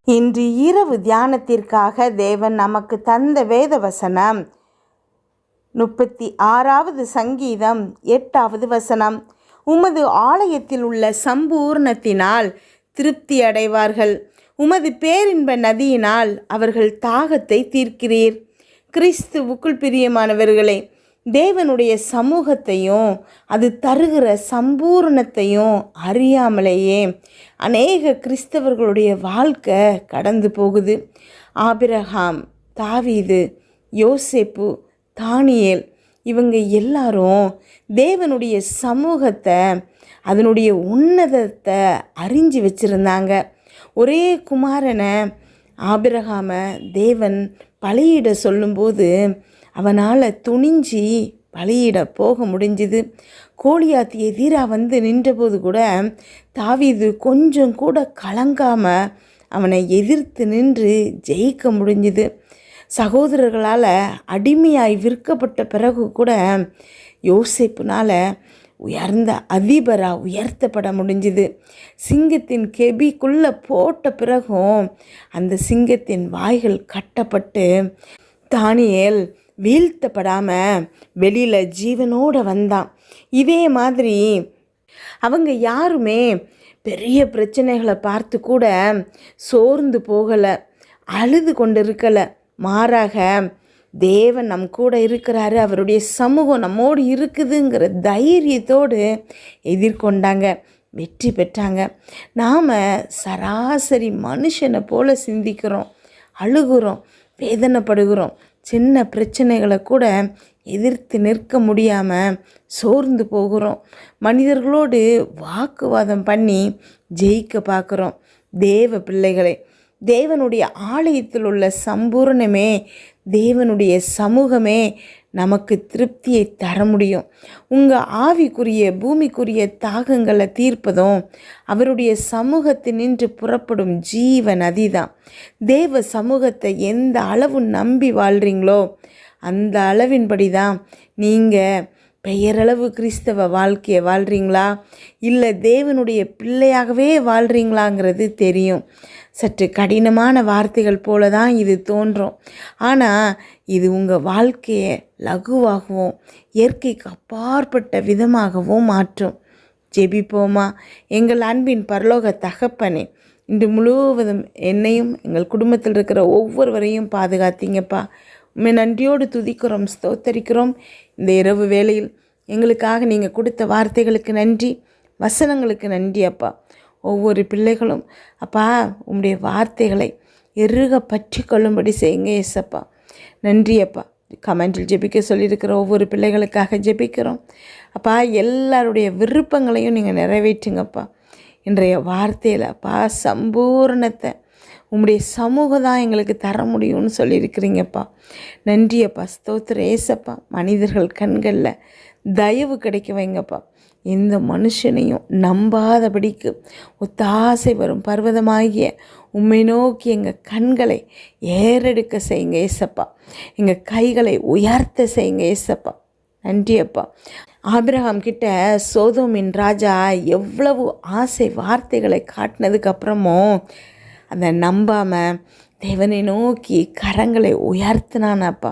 இன்று இரவு தியானத்திற்காக தேவன் நமக்கு தந்த வேத வசனம் 36வது சங்கீதம் 8வது வசனம். உமது ஆலயத்தில் உள்ள சம்பூர்ணத்தினால் திருப்தி அடைவார்கள், உமது பேரின்ப நதியினால் அவர்கள் தாகத்தை தீர்க்கிறீர். கிறிஸ்துவுக்குள் பிரியமானவர்களே, தேவனுடைய சமூகத்தையும் அது தருகிற சம்பூர்ணத்தையும் அறியாமலேயே அநேக கிறிஸ்தவர்களுடைய வாழ்க்கை கடந்து போகுது. ஆபிரகாம், தாவீது, யோசேப்பு, தானியேல் இவங்க எல்லாரும் தேவனுடைய சமூகத்தை, அதனுடைய உன்னதத்தை அறிஞ்சு வச்சுருந்தாங்க. ஒரே குமாரனை ஆபிரகாமை தேவன் பலியிட சொல்லும்போது அவனால் துணிஞ்சி பலியிட போக முடிஞ்சுது. கோலியாத் எதிராக வந்து நின்றபோது கூட தாவீது கொஞ்சம் கூட கலங்காமல் அவனை எதிர்த்து நின்று ஜெயிக்க முடிஞ்சுது. சகோதரர்களால் அடிமையாய் விற்கப்பட்ட பிறகு கூட யோசேப்புனால் உயர்ந்த அதிபராக உயர்த்தப்பட முடிஞ்சுது. சிங்கத்தின் கெபிக்குள்ளே போட்ட பிறகும் அந்த சிங்கத்தின் வாய்கள் கட்டப்பட்டு தானியேல் வீழ்த்தப்படாமல் வெளியில் ஜீவனோடு வந்தான். இதே மாதிரி அவங்க யாருமே பெரிய பிரச்சனைகளை பார்த்து கூட சோர்ந்து போகலை, அழுது கொண்டு இருக்கலை. மாறாக தேவன் நம் கூட இருக்கிறாரு, அவருடைய சமூகம் நம்மோடு இருக்குதுங்கிற தைரியத்தோடு எதிர்கொண்டாங்க, வெற்றி பெற்றாங்க. நாம் சராசரி மனுஷனை போல் சிந்திக்கிறோம், அழுகுறோம், வேதனைப்படுகிறோம். சின்ன பிரச்சனைகளை கூட எதிர்த்து நிற்க முடியாமல் சோர்ந்து போகிறோம். மனிதர்களோடு வாக்குவாதம் பண்ணி ஜெயிக்க பார்க்குறோம். தேவ பிள்ளைகளை, தேவனுடைய ஆலயத்தில் உள்ள சம்பூர்ணமே, தேவனுடைய சமூகமே நமக்கு திருப்தியை தர முடியும். உங்கள் ஆவிக்குரிய பூமிக்குரிய தாகங்களை தீர்ப்பதும் அவருடைய சமூகத்தினின்று புறப்படும் ஜீவ நதி தான். தேவ சமூகத்தை எந்த அளவு நம்பி வாழ்கிறீங்களோ அந்த அளவின்படி தான் நீங்கள் பெயரளவு கிறிஸ்தவ வாழ்க்கையை வாழ்கிறீங்களா இல்லை தேவனுடைய பிள்ளையாகவே வாழ்கிறீங்களாங்கிறது தெரியும். சற்று கடினமான வார்த்தைகள் போல தான் இது தோன்றும். ஆனால் இது உங்கள் வாழ்க்கையை லகுவாகவும் இயற்கைக்கு அப்பாற்பட்ட விதமாகவும் மாற்றும். ஜெபிப்போமா. எங்கள் அன்பின் பரலோக தகப்பனே, இன்று முழுவதும் என்னையும் எங்கள் குடும்பத்தில் இருக்கிற ஒவ்வொருவரையும் பாதுகாத்தீங்கப்பா. உண்மை நன்றியோடு துதிக்கிறோம், ஸ்தோத்தரிக்கிறோம். இந்த இரவு வேளையில் எங்களுக்காக நீங்கள் கொடுத்த வார்த்தைகளுக்கு நன்றி, வசனங்களுக்கு நன்றி அப்பா. ஒவ்வொரு பிள்ளைகளும் அப்பா உம்முடைய வார்த்தைகளை எருக பற்றி கொள்ளும்படி செய்யுங்க ஏசப்பா. நன்றி அப்பா. கமெண்டில் ஜெபிக்க சொல்லியிருக்கிற ஒவ்வொரு பிள்ளைகளுக்காக ஜெபிக்கிறோம் அப்பா. எல்லாருடைய விருப்பங்களையும் நீங்கள் நிறைவேற்றுங்கப்பா. இன்றைய வார்த்தையில் அப்பா சம்பூர்ணத்தை உம்முடைய சமூகம் தான் எங்களுக்கு தர முடியும்னு சொல்லியிருக்கிறீங்கப்பா. நன்றி அப்பா, ஸ்தோத்திரம் ஏசப்பா. மனிதர்கள் கண்களில் தயவு கிடைக்க வைங்கப்பா. எந்த மனுஷனையும் நம்பாதபடிக்கு ஒத்தாசை வரும் பர்வதமாகிய உம்மை நோக்கி எங்கள் கண்களை ஏறெடுக்க செய்யுங்க ஏசப்பா. எங்கள் கைகளை உயர்த்த செய்யுங்க ஏசப்பா. நன்றி அப்பா. ஆபிரகாம் கிட்ட சோதோமின் ராஜா எவ்வளவு ஆசை வார்த்தைகளை காட்டினதுக்கப்புறமும் அதை நம்பாமல் தேவனை நோக்கி கரங்களை உயர்த்தினானப்பா.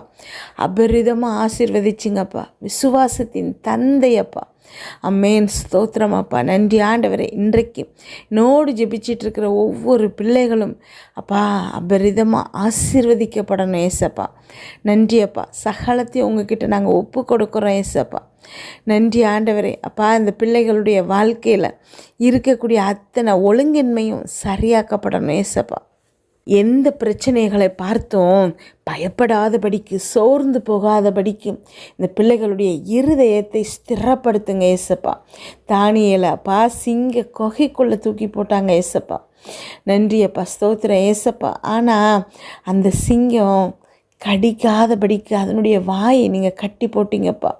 அபரிதமாக ஆசீர்வதிச்சிங்கப்பா. விசுவாசத்தின் தந்தையப்பா. அம்மேன், ஸ்தோத்திரமாப்பா. நன்றி ஆண்டவரே. இன்றைக்கு நோடு ஜெபிச்சிட்ருக்கிற ஒவ்வொரு பிள்ளைகளும் அப்பா அபரிதமாக ஆசீர்வதிக்கப்படணும் ஏசப்பா. நன்றி அப்பா. சகலத்தையும் உங்ககிட்ட நாங்கள் ஒப்பு கொடுக்குறோம் ஏசப்பா. நன்றி ஆண்டவரே. அப்பா இந்த பிள்ளைகளுடைய வாழ்க்கையில் இருக்கக்கூடிய அத்தனை ஒழுங்கின்மையும் சரியாக்கப்படணும் ஏசப்பா. எந்த பிரச்சனைகளை பார்த்தும் பயப்படாதபடிக்கு, சோர்ந்து போகாதபடிக்கு இந்த பிள்ளைகளுடைய இருதயத்தை ஸ்திரப்படுத்துங்க ஏசப்பா. தானியேலை அப்பா சிங்க கொகைக்குள்ளே தூக்கி போட்டாங்க ஏசப்பா. நன்றி அப்பா, ஸ்தோத்திரம் ஏசப்பா. ஆனால் அந்த சிங்கம் கடிக்காதபடிக்கு அதனுடைய வாயை நீங்கள் கட்டி போட்டீங்கப்பா.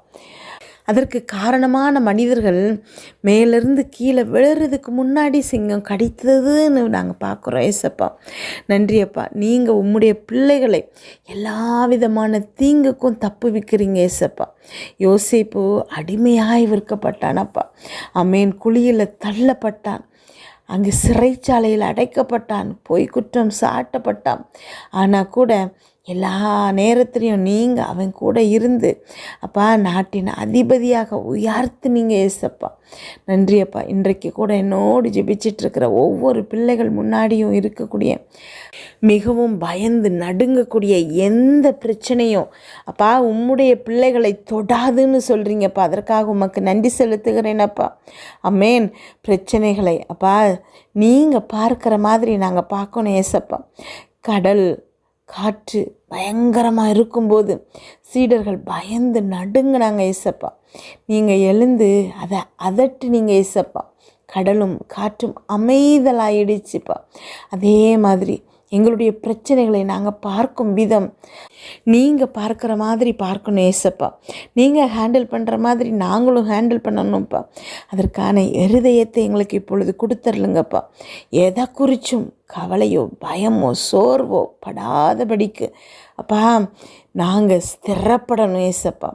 அதற்கு காரணமான மனிதர்கள் மேலேருந்து கீழே விழுறதுக்கு முன்னாடி சிங்கம் கடித்ததுன்னு நாங்கள் பார்க்குறோம் ஏசப்பா. நன்றியப்பா. நீங்கள் உம்முடைய பிள்ளைகளை எல்லா விதமான தீங்குக்கும் தப்பு வைக்கிறீங்க ஏசப்பா. யோசேப்பு அடிமையாய் விற்கப்பட்டானப்பா. அமேன், குழியில் தள்ளப்பட்டான். அங்கு சிறைச்சாலையில் அடைக்கப்பட்டான், பொய் குற்றம் சாட்டப்பட்டான். ஆனால் கூட எல்லா நேரத்துலையும் நீங்கள் அவன் கூட இருந்து அப்பா நாட்டின் அதிபதியாக உயர்த்துனீங்க ஏசப்பா. நன்றி அப்பா. இன்றைக்கு கூட என்னோடு ஜெபிச்சிட்ருக்கிற ஒவ்வொரு பிள்ளைகள் முன்னாடியும் இருக்கக்கூடிய மிகவும் பயந்து நடுங்கக்கூடிய எந்த பிரச்சனையும் அப்பா உம்முடைய பிள்ளைகளை தொடாதுன்னு சொல்கிறீங்கப்பா. அதற்காக உமக்கு நன்றி செலுத்துகிறேனப்பா. அமேன். பிரச்சனைகளை அப்பா நீங்கள் பார்க்குற மாதிரி நாங்கள் பார்க்கணும் ஏசப்பா. கடல் காற்று பயங்கரமாக இருக்கும்போது சீடர்கள் பயந்து நடுங்கினாங்க ஏசப்பா. நீங்கள் எழுந்து அதை அதட்டுனீங்க ஏசப்பா. கடலும் காற்றும் அமைதலாயிடுச்சுப்பா. அதே மாதிரி எங்களுடைய பிரச்சனைகளை நாங்கள் பார்க்கும் விதம் நீங்கள் பார்க்குற மாதிரி பார்க்கணும் ஏசப்பா. நீங்கள் ஹேண்டில் பண்ணுற மாதிரி நாங்களும் ஹேண்டில் பண்ணணும்ப்பா. அதற்கான இருதயத்தை எங்களுக்கு இப்பொழுது கொடுத்துர்லுங்கப்பா. எதை குறிச்சும் கவலையோ பயமோ சோர்வோ படாதபடிக்கு அப்பா நாங்கள் ஸ்திரப்படணும் ஏசப்பா.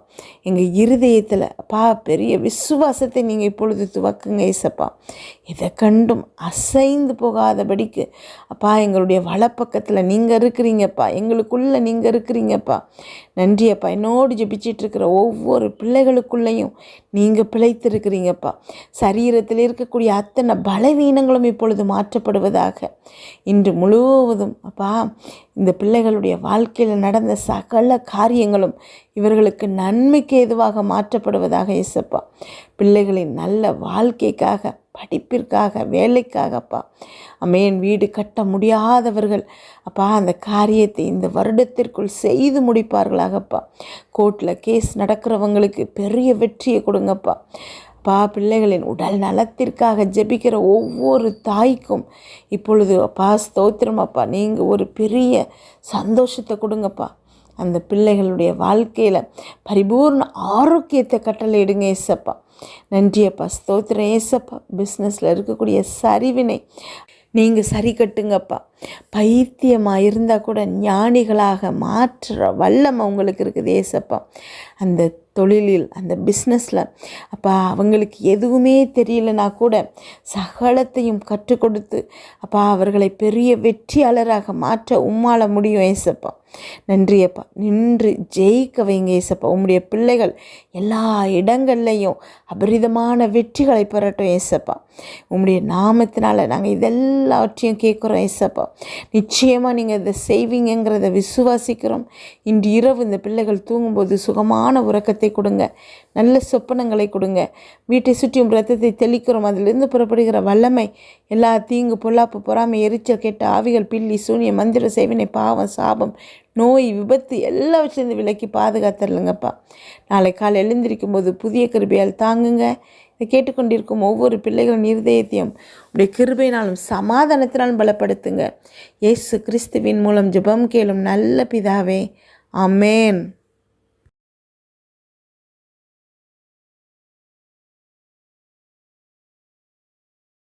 எங்கள் இருதயத்தில் அப்பா பெரிய விசுவாசத்தை நீங்கள் இப்பொழுது துவக்குங்க ஏசப்பா. இதை கண்டும் அசைந்து போகாதபடிக்கு அப்பா எங்களுடைய வலப்பக்கத்தில் நீங்கள் இருக்கிறீங்கப்பா, எங்களுக்குள்ளே நீங்கள் இருக்கிறீங்கப்பா. நன்றி அப்பா. என்னோடு ஜெபிச்சிட்ருக்கிற ஒவ்வொரு பிள்ளைகளுக்குள்ளேயும் நீங்கள் பிழைத்திருக்கிறீங்கப்பா. சரீரத்தில் இருக்கக்கூடிய அத்தனை பலவீனங்களும் இப்பொழுது மாற்றப்படுவதாக. இன்று முழுவதும் அப்பா இந்த பிள்ளைகளுடைய வாழ்க்கையில் நடந்த சகல காரியங்களும் இவர்களுக்கு நன்மைக்கு ஏதுவாக மாற்றப்படுவதாக இயேசப்பா. பிள்ளைகளின் நல்ல வாழ்க்கைக்காக, படிப்பிற்காக, வேலைக்காகப்பா. அமேன். வீடு கட்ட முடியாதவர்கள் அப்பா அந்த காரியத்தை இந்த வருடத்திற்குள் செய்து முடிப்பார்களாகப்பா. கோர்ட்டில் கேஸ் நடக்கிறவங்களுக்கு பெரிய வெற்றியை கொடுங்கப்பா. அப்பா பிள்ளைகளின் உடல் நலத்திற்காக ஜெபிக்கிற ஒவ்வொரு தாய்க்கும் இப்பொழுது அப்பா ஸ்தோத்திரம் அப்பா. நீங்கள் ஒரு பெரிய சந்தோஷத்தை கொடுங்கப்பா. அந்த பிள்ளைகளுடைய வாழ்க்கையில் பரிபூர்ண ஆரோக்கியத்தை கட்டளையிடுங்க ஏசப்பா. நன்றி அப்பா. ஸ்தோத்திரம் ஏசப்பா. பிஸ்னஸில் இருக்கக்கூடிய சரிவினை நீங்கள் சரி கட்டுங்கப்பா. பைத்தியமாக இருந்தால் கூட ஞானிகளாக மாற்றுற வல்லமை உங்களுக்கு இருக்குது ஏசப்பா. அந்த தொழிலில் அந்த பிஸ்னஸில் அப்பா அவங்களுக்கு எதுவுமே தெரியலனா கூட சகலத்தையும் கற்றுக் கொடுத்து அப்பா அவர்களை பெரிய வெற்றியாளராக மாற்ற உம்மால முடியும் ஏசப்பா. நன்றி அப்பா. நின்று ஜெயிக்க வைங்க ஏசப்பா. உம்முடைய பிள்ளைகள் எல்லா இடங்கள்லையும் அபரிதமான வெற்றிகளை பெறட்டும் ஏசப்பா. உம்முடைய நாமத்தினால நாங்கள் இதெல்லாவற்றையும் கேட்குறோம் ஏசப்பா. நிச்சயமாக நீங்கள் இதை செய்வீங்கிறத விசுவாசிக்கிறோம். இன்று இரவு இந்த பிள்ளைகள் தூங்கும்போது சுகமான உறக்கத்தை கொடுங்க, நல்ல சொப்பனங்களை கொடுங்க. வீட்டை சுற்றியும் இரத்தத்தை தெளிக்கிறோம். அதிலிருந்து புறப்படுகிற வல்லமை எல்லா தீங்கு பொல்லாப்பு பொறாமை எரிச்சல் கெட்ட ஆவிகள் பில்லி சூனிய மந்திர சேவினை பாவம் சாபம் நோய் விபத்து எல்லாவற்றிலிருந்து விலக்கி பாதுகாத்துருங்கப்பா. நாளை காலை எழுந்திருக்கும் போது புதிய கிருபையால் தாங்குங்க. இதை கேட்டுக்கொண்டிருக்கும் ஒவ்வொரு பிள்ளைகளின் இருதயத்தையும் உடைய கிருபையினாலும் சமாதானத்தினாலும் பலப்படுத்துங்க. இயேசு கிறிஸ்துவின் மூலம் ஜெபம் கேளும் நல்ல பிதாவே. ஆமென்.